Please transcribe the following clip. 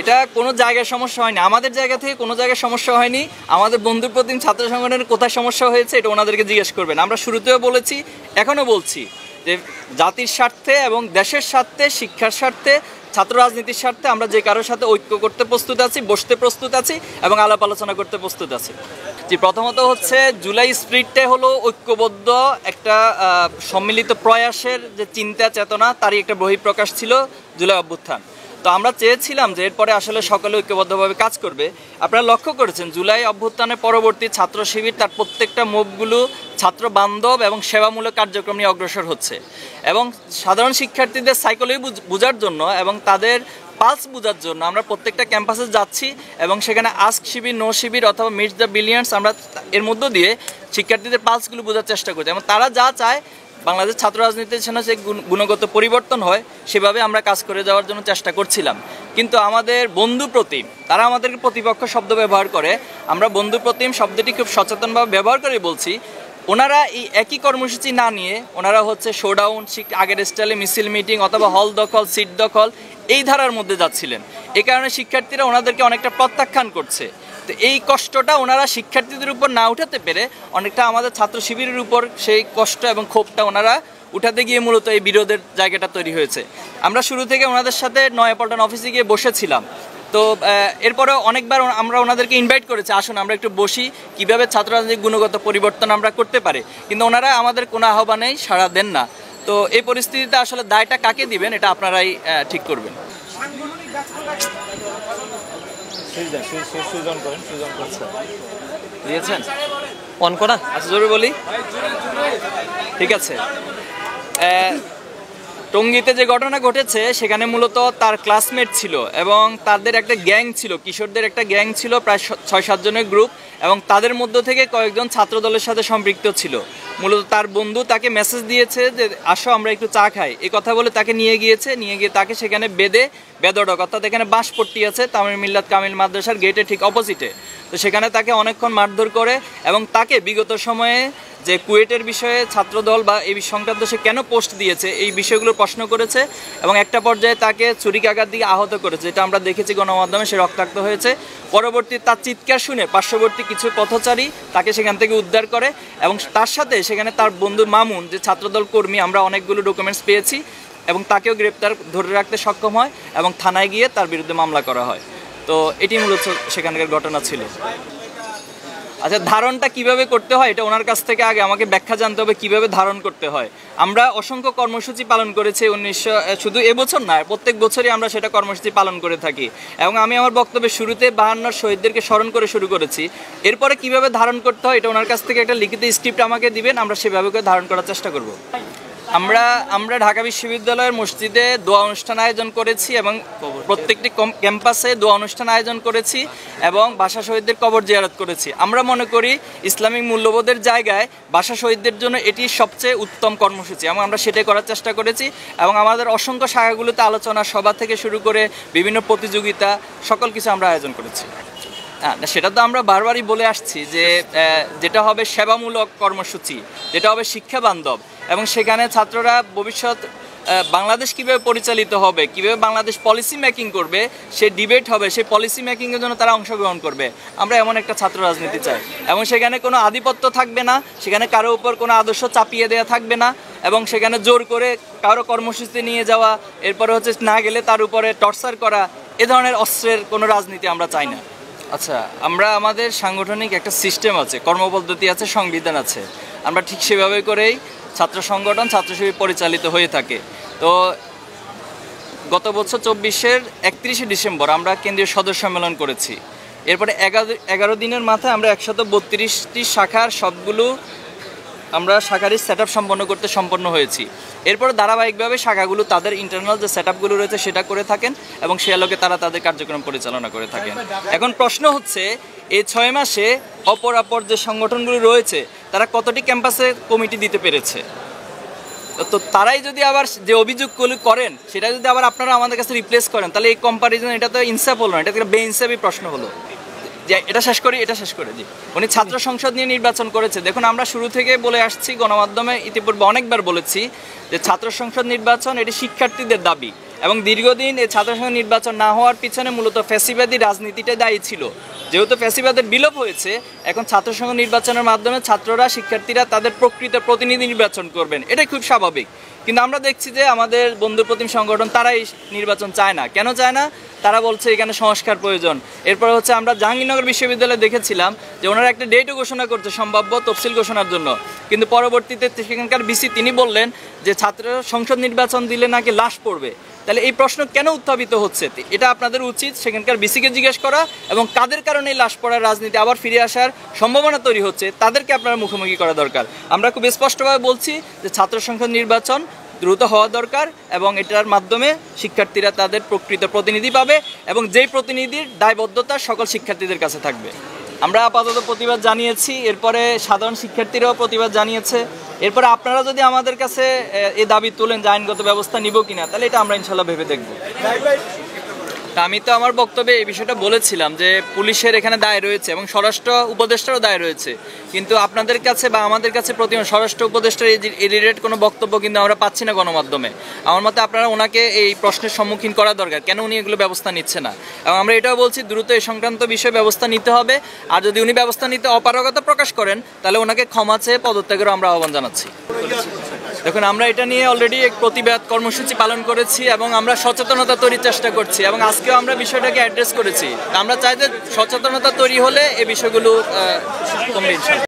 এটা কোনো জায়গায় সমস্যা হয়নি, আমাদের জায়গা থেকে কোনো জায়গায় সমস্যা হয়নি। আমাদের বন্ধুর প্রতিম ছাত্র সংগঠনের কোথায় সমস্যা হয়েছে এটা ওনাদেরকে জিজ্ঞেস করবেন। আমরা শুরুতেও বলেছি, এখনও বলছি যে জাতির স্বার্থে এবং দেশের স্বার্থে, শিক্ষার স্বার্থে, ছাত্র রাজনীতির স্বার্থে আমরা যে কারোর সাথে ঐক্য করতে প্রস্তুত আছি, বসতে প্রস্তুত আছি এবং আলাপ আলোচনা করতে প্রস্তুত আছি। জি, প্রথমত হচ্ছে জুলাই স্পিরিটটা হলো ঐক্যবদ্ধ একটা সম্মিলিত প্রয়াসের যে চিন্তা চেতনা, তারই একটা বহিঃপ্রকাশ ছিল জুলাই অভ্যুত্থান। তো আমরা চেয়েছিলাম যে এরপরে আসলে সকলে ঐক্যবদ্ধভাবে কাজ করবে। আপনারা লক্ষ্য করেছেন জুলাই অভ্যুত্থানের পরবর্তী ছাত্র শিবির তার প্রত্যেকটা মুভগুলো ছাত্র বান্ধব এবং সেবামূলক কার্যক্রম নিয়ে অগ্রসর হচ্ছে। এবং সাধারণ শিক্ষার্থীদের সাইকোলজি বোঝার জন্য এবং তাদের পালস বোঝার জন্য আমরা প্রত্যেকটা ক্যাম্পাসে যাচ্ছি এবং সেখানে আস্ক শিবির, নো শিবির অথবা মিট দ্য বিলিয়ন্স, আমরা এর মধ্য দিয়ে শিক্ষার্থীদের পালসগুলো বোঝার চেষ্টা করছি এবং তারা যা চায় বাংলাদেশ ছাত্র রাজনীতির জন্য যে গুণগত পরিবর্তন হয় সেভাবে আমরা কাজ করে যাওয়ার জন্য চেষ্টা করছিলাম। কিন্তু আমাদের বন্ধু প্রতিম তারা আমাদেরকে প্রতিপক্ষ শব্দ ব্যবহার করে, আমরা বন্ধু প্রতিম শব্দটি খুব সচেতনভাবে ব্যবহার করে বলছি। ওনারা এই একই কর্মসূচি না নিয়ে ওনারা হচ্ছে শোডাউন, আগের স্টাইলে মিছিল মিটিং অথবা হল দখল, সিট দখল এই ধারার মধ্যে যাচ্ছিলেন। এই কারণে শিক্ষার্থীরা ওনাদেরকে অনেকটা প্রত্যাখ্যান করছে। তো এই কষ্টটা ওনারা শিক্ষার্থীদের উপর না উঠাতে পেরে অনেকটা আমাদের ছাত্র শিবিরের উপর সেই কষ্ট এবং ক্ষোভটা ওনারা উঠাতে গিয়ে মূলত এই বিরোধের জায়গাটা তৈরি হয়েছে। আমরা শুরু থেকে ওনাদের সাথে নয়াপল্টন অফিসে গিয়ে বসেছিলাম। তো এরপরেও অনেকবার আমরা ওনাদেরকে ইনভাইট করেছি, আসুন আমরা একটু বসি, কীভাবে ছাত্র রাজনীতির গুণগত পরিবর্তন আমরা করতে পারি, কিন্তু ওনারা আমাদের কোনো আহ্বানেই সাড়া দেন না। তো এই পরিস্থিতিতে আসলে দায়টা কাকে দিবেন এটা আপনারাই ঠিক করবেন। দিয়েছেন অন করা? আচ্ছা জরুরি বলি, ঠিক আছে। টঙ্গীতে যে ঘটনা ঘটেছে সেখানে মূলত তার ক্লাসমেট ছিল এবং তাদের একটা গ্যাং ছিল, কিশোরদের একটা গ্যাং ছিল, প্রায় ৬-৭ জনের গ্রুপ, এবং তাদের মধ্য থেকে কয়েকজন ছাত্র দলের সাথে সম্পৃক্ত ছিল। মূলত তার বন্ধু তাকে মেসেজ দিয়েছে যে আসো আমরা একটু চা খাই, এই কথা বলে তাকে নিয়ে গিয়ে তাকে সেখানে বেদড়ক, অর্থাৎ এখানে বাঁশপট্টি আছে তামিল মিল্লাত কামিল মাদ্রাসার গেটের ঠিক অপোজিটে। তো সেখানে তাকে অনেকক্ষণ মারধর করে এবং তাকে বিগত সময়ে যে কুয়েটের বিষয়ে ছাত্রদল বা এই সংক্রান্ত সে কেন পোস্ট দিয়েছে এই বিষয়গুলো প্রশ্ন করেছে এবং একটা পর্যায়ে তাকে ছুরিকাঘাত দিয়ে আহত করেছে, যেটা আমরা দেখেছি গণমাধ্যমে, সে রক্তাক্ত হয়েছে। পরবর্তী তার চিৎকার শুনে পার্শ্ববর্তী কিছু পথচারী তাকে সেখান থেকে উদ্ধার করে এবং তার সাথে সেখানে তার বন্ধু মামুন যে ছাত্রদল কর্মী, আমরা অনেকগুলো ডকুমেন্টস পেয়েছি এবং তাকেও গ্রেপ্তার ধরে রাখতে সক্ষম হয় এবং থানায় গিয়ে তার বিরুদ্ধে মামলা করা হয়। তো এটি মূলত সেখানকার ঘটনা ছিল। আচ্ছা, ধারণটা কিভাবে করতে হয় এটা ওনার কাছ থেকে আগে আমাকে ব্যাখ্যা জানতে হবে কিভাবে ধারণ করতে হয়। আমরা অসংখ্য কর্মসূচি পালন করেছি শুধু এবছর না, প্রত্যেক বছরই আমরা সেটা কর্মসূচি পালন করে থাকি এবং আমি আমার বক্তব্যের শুরুতে 52 শহীদদেরকে স্মরণ করে শুরু করেছি। এরপরে কিভাবে ধারণ করতে হয় এটা ওনার কাছ থেকে একটা লিখিত স্ক্রিপ্ট আমাকে দিবেন, আমরা সেভাবে করে ধারণ করার চেষ্টা করব। আমরা ঢাকা বিশ্ববিদ্যালয়ের মসজিদে দোয়া অনুষ্ঠান আয়োজন করেছি এবং প্রত্যেকটি ক্যাম্পাসে দোয়া অনুষ্ঠান আয়োজন করেছি এবং ভাষা শহীদদের কবর জিয়ারত করেছি। আমরা মনে করি ইসলামিক মূল্যবোধের জায়গায় ভাষা শহীদদের জন্য এটি সবচেয়ে উত্তম কর্মসূচি এবং আমরা সেটাই করার চেষ্টা করেছি এবং আমাদের অসংখ্য শাখাগুলোতে আলোচনা সভা থেকে শুরু করে বিভিন্ন প্রতিযোগিতা সকল কিছু আমরা আয়োজন করেছি। সেটা তো আমরা বারবারই বলে আসছি যে যেটা হবে সেবামূলক কর্মসূচি, যেটা হবে শিক্ষা বান্ধব এবং সেখানে ছাত্ররা ভবিষ্যৎ বাংলাদেশ কীভাবে পরিচালিত হবে, কীভাবে বাংলাদেশ পলিসি মেকিং করবে, সে ডিবেট হবে, সেই পলিসি মেকিংয়ের জন্য তারা অংশগ্রহণ করবে। আমরা এমন একটা ছাত্র রাজনীতি চাই এবং সেখানে কোনো আধিপত্য থাকবে না, সেখানে কারো উপর কোনো আদর্শ চাপিয়ে দেওয়া থাকবে না এবং সেখানে জোর করে কারো কর্মসূচি নিয়ে যাওয়া, এরপরে হচ্ছে না গেলে তার উপরে টর্চার করা, এ ধরনের অস্ত্রের কোনো রাজনীতি আমরা চাই না। আচ্ছা, আমাদের সাংগঠনিক একটা সিস্টেম আছে, কর্মপদ্ধতি আছে, সংবিধান আছে, আমরা ঠিক সেভাবে করেই ছাত্র সংগঠন, ছাত্র শিবির পরিচালিত হয়ে থাকে। তো গত বছর 24-এর 31শে ডিসেম্বর আমরা কেন্দ্রীয় সদস্য সম্মেলন করেছি। এরপরে 11 দিনের মাথায় আমরা 132টি শাখার সবগুলো আমরা শাখারই সেট আপ সম্পন্ন হয়েছি। এরপর ধারাবাহিকভাবে শাখাগুলো তাদের ইন্টারনাল যে সেট আপগুলো রয়েছে সেটা করে থাকেন এবং সে আলোকে তারা তাদের কার্যক্রম পরিচালনা করে থাকেন। এখন প্রশ্ন হচ্ছে এই 6 মাসে অপর যে সংগঠনগুলো রয়েছে তারা কতটি ক্যাম্পাসে কমিটি দিতে পেরেছে। তো তারাই যদি আবার যে অভিযোগগুলো করেন সেটা যদি আবার আপনারা আমাদের কাছে রিপ্লেস করেন তাহলে এই কম্পারিজন, এটা তো ইনসাফ হলো না, এটা একটা বেইনসাফি প্রশ্ন হলো। যে এটা শেষ করে জি, উনি ছাত্র সংসদ নিয়ে নির্বাচন করেছে। দেখুন, আমরা শুরু থেকে বলে আসছি, গণমাধ্যমে ইতিপূর্বে অনেকবার বলেছি যে ছাত্র সংসদ নির্বাচন এটি শিক্ষার্থীদের দাবি এবং দীর্ঘদিন এই ছাত্র সংসদ নির্বাচন না হওয়ার পিছনে মূলত ফ্যাসিবাদী রাজনীতিটা দায়ী ছিল। যেহেতু ফ্যাসিবাদের বিলোপ হয়েছে, এখন ছাত্র সংসদ নির্বাচনের মাধ্যমে ছাত্ররা, শিক্ষার্থীরা তাদের প্রকৃত প্রতিনিধি নির্বাচন করবেন, এটাই খুব স্বাভাবিক। কিন্তু আমরা দেখছি যে আমাদের বন্ধুপ্রতিম সংগঠন তারাই নির্বাচন চায় না। কেন চায় না? তারা বলছে এখানে সংস্কার প্রয়োজন। এরপর হচ্ছে আমরা জাহাঙ্গীরনগর বিশ্ববিদ্যালয়ে দেখেছিলাম যে ওনারা একটা ডেটও ঘোষণা করছে সম্ভাব্য তফসিল ঘোষণার জন্য, কিন্তু পরবর্তীতে সেখানকার ভিসি তিনি বললেন যে ছাত্র সংসদ নির্বাচন দিলে নাকি লাশ পড়বে। তাহলে এই প্রশ্ন কেন উত্থাপিত হচ্ছে? এটা আপনাদের উচিত সেখানকার ভিসিকে জিজ্ঞেস করা, এবং কাদের কারণে এই লাশ পড়ার রাজনীতি আবার ফিরে আসার সম্ভাবনা তৈরি হচ্ছে তাদেরকে আপনারা মুখোমুখি করা দরকার। আমরা খুব স্পষ্টভাবে বলছি যে ছাত্র সংসদ নির্বাচন দ্রুত হওয়া দরকার, এবং এটার মাধ্যমে শিক্ষার্থীরা তাদের প্রকৃত প্রতিনিধি পাবে, এবং যেই প্রতিনিধির দায়বদ্ধতা সকল শিক্ষার্থীদের কাছে থাকবে। আমরা আপাতত প্রতিবাদ জানিয়েছি, এরপরে সাধারণ শিক্ষার্থীরাও প্রতিবাদ জানিয়েছে। এরপরে আপনারা যদি আমাদের কাছে এই দাবি তোলেন যে আইনগত ব্যবস্থা নিব কিনা, তাহলে এটা আমরা ইনশাল্লাহ ভেবে দেখব। আমি তো আমার বক্তব্যে এই বিষয়টা বলেছিলাম যে পুলিশের এখানে দায় রয়েছে এবং স্বরাষ্ট্র উপদেষ্টারও দায় রয়েছে, কিন্তু আপনাদের কাছে বা আমাদের কাছে প্রতিমা স্বরাষ্ট্র উপদেষ্টার এই রিলেটেড কোনো বক্তব্য কিন্তু আমরা পাচ্ছি না গণমাধ্যমে। আমার মতে আপনারা ওনাকে এই প্রশ্নের সম্মুখীন করা দরকার, কেন উনি এগুলো ব্যবস্থা নিচ্ছে না। এবং আমরা এটাও বলছি দ্রুত এই সংক্রান্ত বিষয়ে ব্যবস্থা নিতে হবে, আর যদি উনি ব্যবস্থা নিতে অপারগতা প্রকাশ করেন তাহলে ওনাকে ক্ষমা চেয়ে পদত্যাগেরও আমরা আহ্বান জানাচ্ছি। দেখুন, আমরা এটা নিয়ে অলরেডি এক প্রতিবাদ কর্মসূচি পালন করেছি এবং আমরা সচেতনতা তৈরির চেষ্টা করছি, এবং আজকেও আমরা বিষয়টাকে অ্যাড্রেস করেছি। আমরা চাই যে সচেতনতা তৈরি হলে এই বিষয়গুলো কমবে ইনশাআল্লাহ।